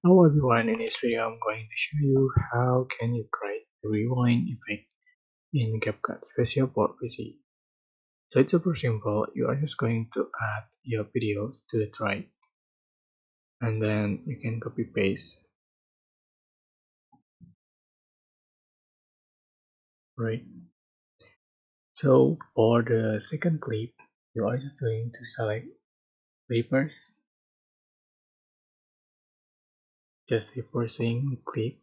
Hello everyone, in this video I'm going to show you how can you create a rewind effect in CapCut Special PC. So it's super simple. You are just going to add your videos to the drive and then you can copy paste, right? So for the second clip you are just going to select reverse, just reversing clip,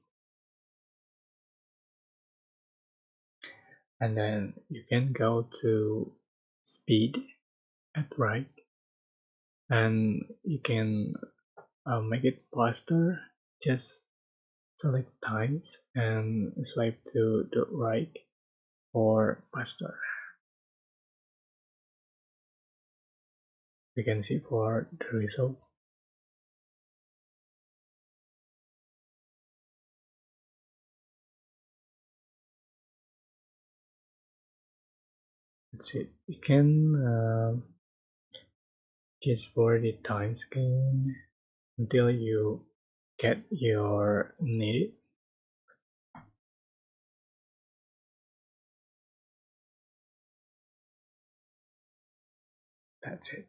and then you can go to speed at right, and you can make it faster. Just select times and swipe to the right for faster. You can see for the result. That's it. You can just for the time scale until you get your needed. That's it.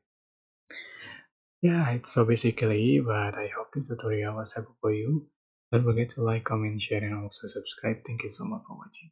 Yeah, it's so basically, but I hope this tutorial was helpful for you. Don't forget to like, comment, share, and also subscribe. Thank you so much for watching.